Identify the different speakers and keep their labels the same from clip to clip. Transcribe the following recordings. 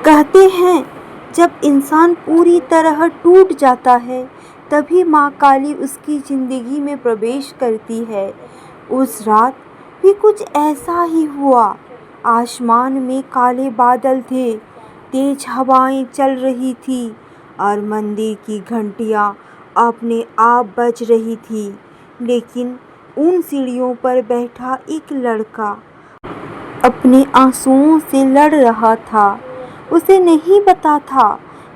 Speaker 1: कहते हैं जब इंसान पूरी तरह टूट जाता है तभी माँ काली उसकी ज़िंदगी में प्रवेश करती है। उस रात भी कुछ ऐसा ही हुआ। आसमान में काले बादल थे, तेज हवाएं चल रही थी और मंदिर की घंटियां अपने आप बज रही थी। लेकिन उन सीढ़ियों पर बैठा एक लड़का अपने आंसुओं से लड़ रहा था। उसे नहीं पता था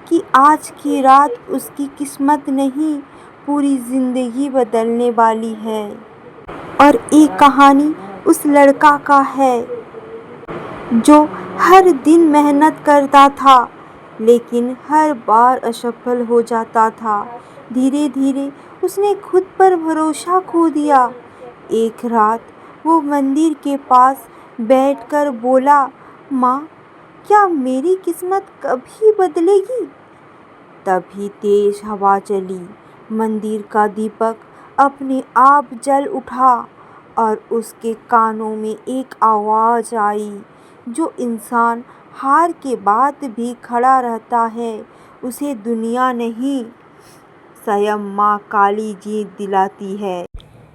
Speaker 1: कि आज की रात उसकी किस्मत नहीं, पूरी जिंदगी बदलने वाली है। और एक कहानी उस लड़का का है जो हर दिन मेहनत करता था लेकिन हर बार असफल हो जाता था। धीरे धीरे उसने खुद पर भरोसा खो दिया। एक रात वो मंदिर के पास बैठकर बोला, माँ, क्या मेरी किस्मत कभी बदलेगी? तभी तेज हवा चली, मंदिर का दीपक अपने आप जल उठा और उसके कानों में एक आवाज़ आई, जो इंसान हार के बाद भी खड़ा रहता है उसे दुनिया नहीं, स्वयं माँ काली जीत दिलाती है।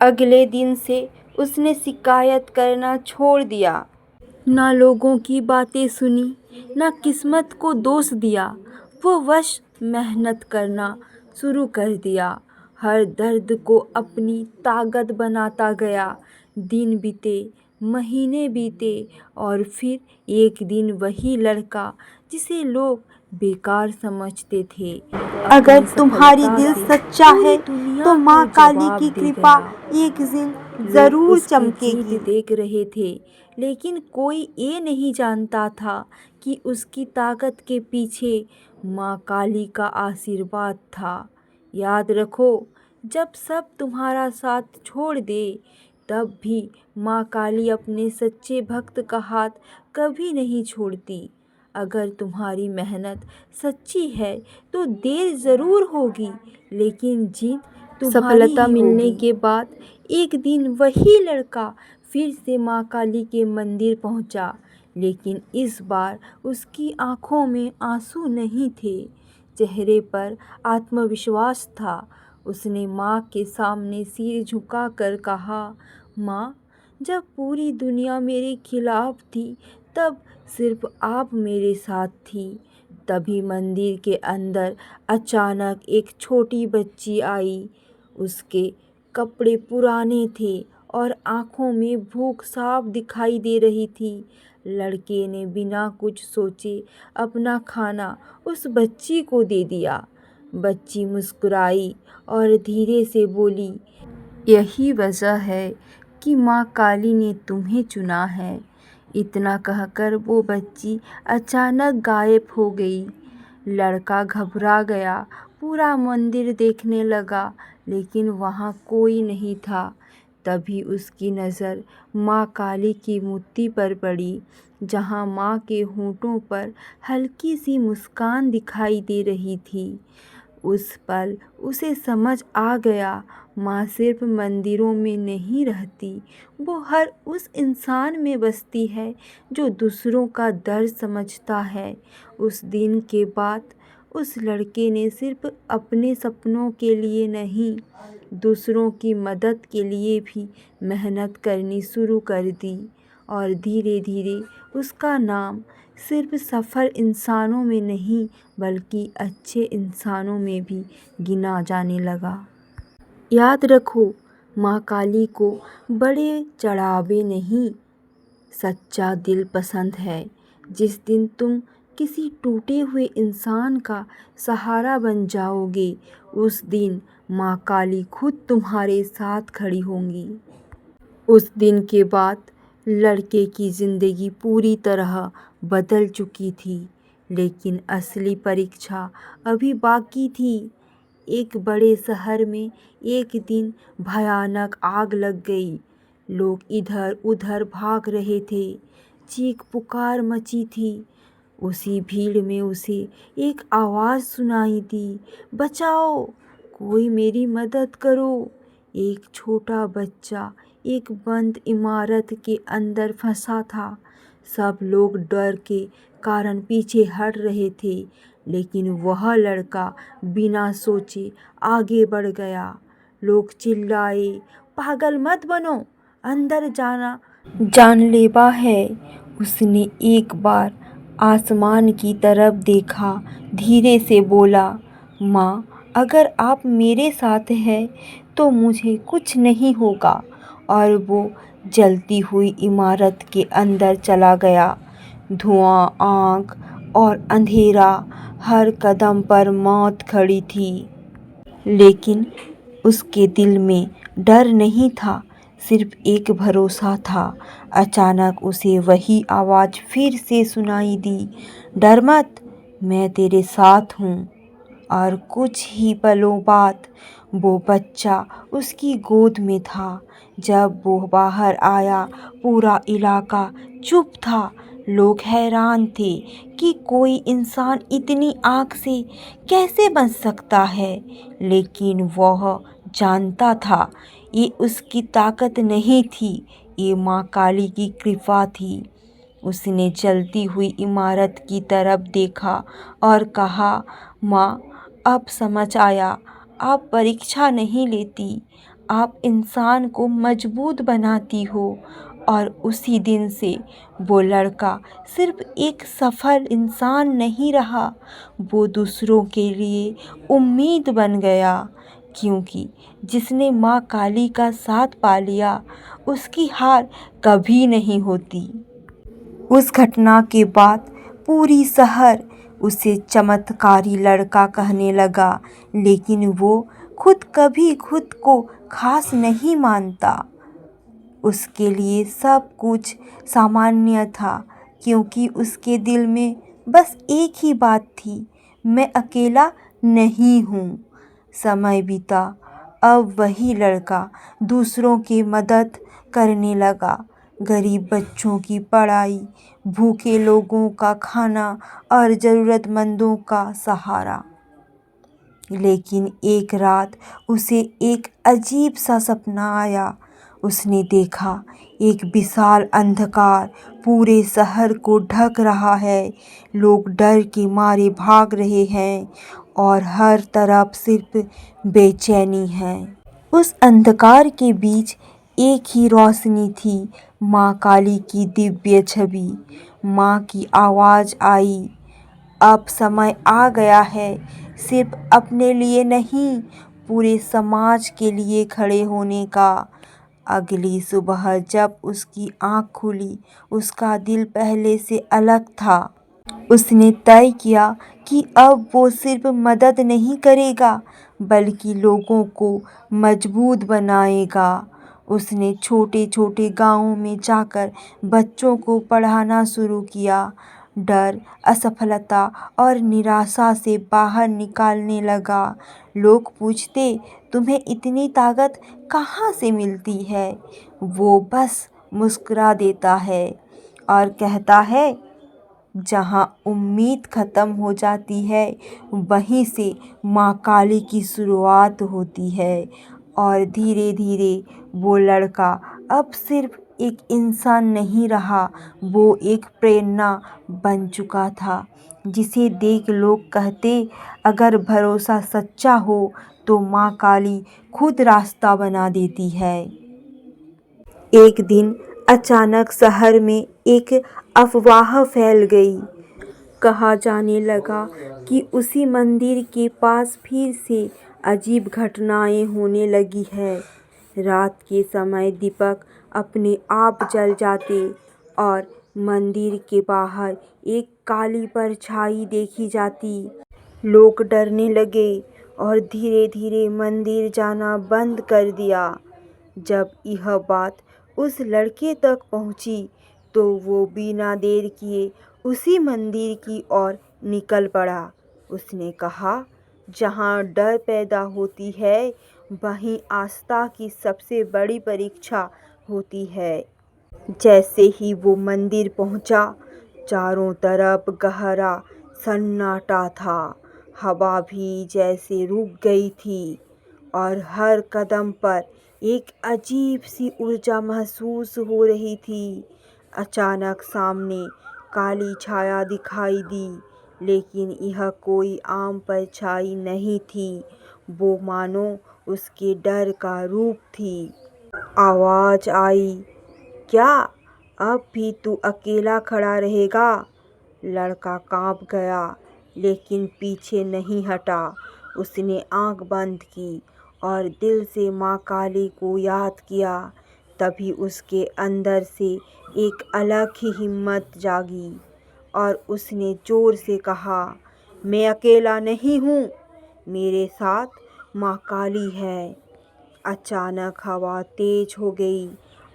Speaker 1: अगले दिन से उसने शिकायत करना छोड़ दिया। ना लोगों की बातें सुनी, ना किस्मत को दोष दिया। वो बस मेहनत करना शुरू कर दिया। हर दर्द को अपनी ताकत बनाता गया। दिन बीते, महीने बीते और फिर एक दिन वही लड़का जिसे लोग बेकार समझते थे, अगर तुम्हारी दिल सच्चा है तो माँ काली की कृपा एक दिन जरूर चमकेगी। देख रहे थे लेकिन कोई ये नहीं जानता था कि उसकी ताकत के पीछे माँ काली का आशीर्वाद था। याद रखो, जब सब तुम्हारा साथ छोड़ दे तब भी माँ काली अपने सच्चे भक्त का हाथ कभी नहीं छोड़ती। अगर तुम्हारी मेहनत सच्ची है तो देर ज़रूर होगी, लेकिन जीत सफलता मिलने के बाद एक दिन वही लड़का फिर से माँ काली के मंदिर पहुँचा। लेकिन इस बार उसकी आँखों में आंसू नहीं थे, चेहरे पर आत्मविश्वास था। उसने माँ के सामने सिर झुकाकर कहा, माँ, जब पूरी दुनिया मेरे खिलाफ थी तब सिर्फ आप मेरे साथ थी। तभी मंदिर के अंदर अचानक एक छोटी बच्ची आई। उसके कपड़े पुराने थे और आँखों में भूख साफ दिखाई दे रही थी। लड़के ने बिना कुछ सोचे अपना खाना उस बच्ची को दे दिया। बच्ची मुस्कुराई और धीरे से बोली, यही वजह है कि माँ काली ने तुम्हें चुना है। इतना कहकर वो बच्ची अचानक गायब हो गई। लड़का घबरा गया, पूरा मंदिर देखने लगा लेकिन वहाँ कोई नहीं था। तभी उसकी नज़र माँ काली की मूर्ति पर पड़ी, जहाँ माँ के होठों पर हल्की सी मुस्कान दिखाई दे रही थी। उस पल उसे समझ आ गया, माँ सिर्फ मंदिरों में नहीं रहती, वो हर उस इंसान में बसती है जो दूसरों का दर्द समझता है। उस दिन के बाद उस लड़के ने सिर्फ अपने सपनों के लिए नहीं, दूसरों की मदद के लिए भी मेहनत करनी शुरू कर दी और धीरे धीरे उसका नाम सिर्फ सफल इंसानों में नहीं बल्कि अच्छे इंसानों में भी गिना जाने लगा। याद रखो, माँ काली को बड़े चढ़ावे नहीं, सच्चा दिल पसंद है। जिस दिन तुम किसी टूटे हुए इंसान का सहारा बन जाओगे, उस दिन माँ काली खुद तुम्हारे साथ खड़ी होंगी। उस दिन के बाद लड़के की ज़िंदगी पूरी तरह बदल चुकी थी, लेकिन असली परीक्षा अभी बाकी थी। एक बड़े शहर में एक दिन भयानक आग लग गई। लोग इधर उधर भाग रहे थे, चीख पुकार मची थी। उसी भीड़ में उसे एक आवाज़ सुनाई दी, बचाओ, कोई मेरी मदद करो। एक छोटा बच्चा एक बंद इमारत के अंदर फंसा था। सब लोग डर के कारण पीछे हट रहे थे, लेकिन वह लड़का बिना सोचे आगे बढ़ गया। लोग चिल्लाए, पागल मत बनो, अंदर जाना जानलेवा है। उसने एक बार आसमान की तरफ देखा, धीरे से बोला, माँ, अगर आप मेरे साथ हैं तो मुझे कुछ नहीं होगा। और वो जलती हुई इमारत के अंदर चला गया। धुआं, आग और अंधेरा, हर कदम पर मौत खड़ी थी। लेकिन उसके दिल में डर नहीं था, सिर्फ एक भरोसा था। अचानक उसे वही आवाज़ फिर से सुनाई दी, डर मत, मैं तेरे साथ हूँ। और कुछ ही पलों बाद वो बच्चा उसकी गोद में था। जब वो बाहर आया, पूरा इलाका चुप था। लोग हैरान थे कि कोई इंसान इतनी आग से कैसे बच सकता है, लेकिन वह जानता था ये उसकी ताकत नहीं थी, ये माँ काली की कृपा थी। उसने जलती हुई इमारत की तरफ देखा और कहा, माँ, अब समझ आया, आप परीक्षा नहीं लेती, आप इंसान को मजबूत बनाती हो। और उसी दिन से वो लड़का सिर्फ एक सफल इंसान नहीं रहा, वो दूसरों के लिए उम्मीद बन गया। क्योंकि जिसने माँ काली का साथ पा लिया, उसकी हार कभी नहीं होती। उस घटना के बाद पूरी शहर उसे चमत्कारी लड़का कहने लगा, लेकिन वो खुद कभी खुद को खास नहीं मानता। उसके लिए सब कुछ सामान्य था, क्योंकि उसके दिल में बस एक ही बात थी, मैं अकेला नहीं हूँ। समय बीता, अब वही लड़का दूसरों की मदद करने लगा। गरीब बच्चों की पढ़ाई, भूखे लोगों का खाना और ज़रूरतमंदों का सहारा। लेकिन एक रात उसे एक अजीब सा सपना आया। उसने देखा एक विशाल अंधकार पूरे शहर को ढक रहा है। लोग डर के मारे भाग रहे हैं और हर तरफ सिर्फ बेचैनी है। उस अंधकार के बीच एक ही रोशनी थी, माँ काली की दिव्य छवि। माँ की आवाज़ आई, अब समय आ गया है, सिर्फ अपने लिए नहीं, पूरे समाज के लिए खड़े होने का। अगली सुबह जब उसकी आँख खुली, उसका दिल पहले से अलग था। उसने तय किया कि अब वो सिर्फ मदद नहीं करेगा, बल्कि लोगों को मजबूत बनाएगा। उसने छोटे छोटे गांवों में जाकर बच्चों को पढ़ाना शुरू किया। डर, असफलता और निराशा से बाहर निकालने लगा। लोग पूछते, तुम्हें इतनी ताकत कहाँ से मिलती है? वो बस मुस्कुरा देता है और कहता है, जहाँ उम्मीद ख़त्म हो जाती है, वहीं से माँ काली की शुरुआत होती है। और धीरे धीरे वो लड़का अब सिर्फ एक इंसान नहीं रहा, वो एक प्रेरणा बन चुका था, जिसे देख लोग कहते, अगर भरोसा सच्चा हो तो माँ काली खुद रास्ता बना देती है। एक दिन अचानक शहर में एक अफवाह फैल गई। कहा जाने लगा कि उसी मंदिर के पास फिर से अजीब घटनाएं होने लगी है। रात के समय दीपक अपने आप जल जाते और मंदिर के बाहर एक काली परछाई देखी जाती। लोग डरने लगे और धीरे धीरे मंदिर जाना बंद कर दिया। जब यह बात उस लड़के तक पहुंची तो वो बिना देर किए उसी मंदिर की ओर निकल पड़ा। उसने कहा, जहाँ डर पैदा होती है, वहीं आस्था की सबसे बड़ी परीक्षा होती है। जैसे ही वो मंदिर पहुंचा, चारों तरफ गहरा सन्नाटा था। हवा भी जैसे रुक गई थी और हर कदम पर एक अजीब सी ऊर्जा महसूस हो रही थी। अचानक सामने काली छाया दिखाई दी, लेकिन यह कोई आम परछाई नहीं थी, वो मानो उसके डर का रूप थी। आवाज़ आई, क्या अब भी तू अकेला खड़ा रहेगा? लड़का कांप गया, लेकिन पीछे नहीं हटा। उसने आंख बंद की और दिल से माँ काली को याद किया। तभी उसके अंदर से एक अलग ही हिम्मत जागी और उसने जोर से कहा, मैं अकेला नहीं हूँ, मेरे साथ माँ काली है। अचानक हवा तेज हो गई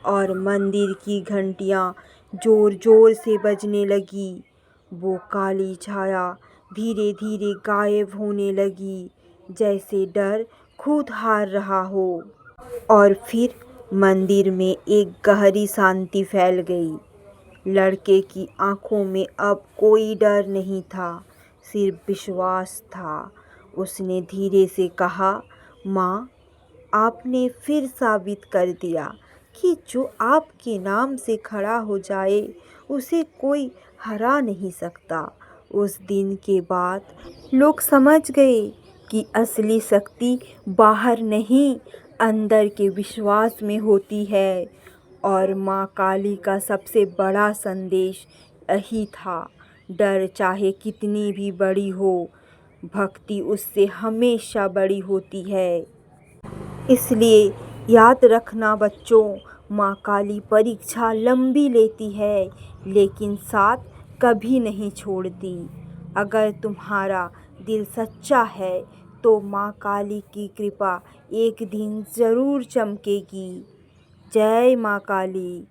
Speaker 1: और मंदिर की घंटियाँ जोर जोर से बजने लगी। वो काली छाया धीरे धीरे गायब होने लगी, जैसे डर खुद हार रहा हो। और फिर मंदिर में एक गहरी शांति फैल गई। लड़के की आंखों में अब कोई डर नहीं था, सिर्फ विश्वास था। उसने धीरे से कहा, माँ, आपने फिर साबित कर दिया कि जो आपके नाम से खड़ा हो जाए उसे कोई हरा नहीं सकता। उस दिन के बाद लोग समझ गए कि असली शक्ति बाहर नहीं, अंदर के विश्वास में होती है। और माँ काली का सबसे बड़ा संदेश यही था, डर चाहे कितनी भी बड़ी हो, भक्ति उससे हमेशा बड़ी होती है। इसलिए याद रखना बच्चों, माँ काली परीक्षा लंबी लेती है, लेकिन साथ कभी नहीं छोड़ती। अगर तुम्हारा दिल सच्चा है तो माँ काली की कृपा एक दिन ज़रूर चमकेगी। जय माँ काली।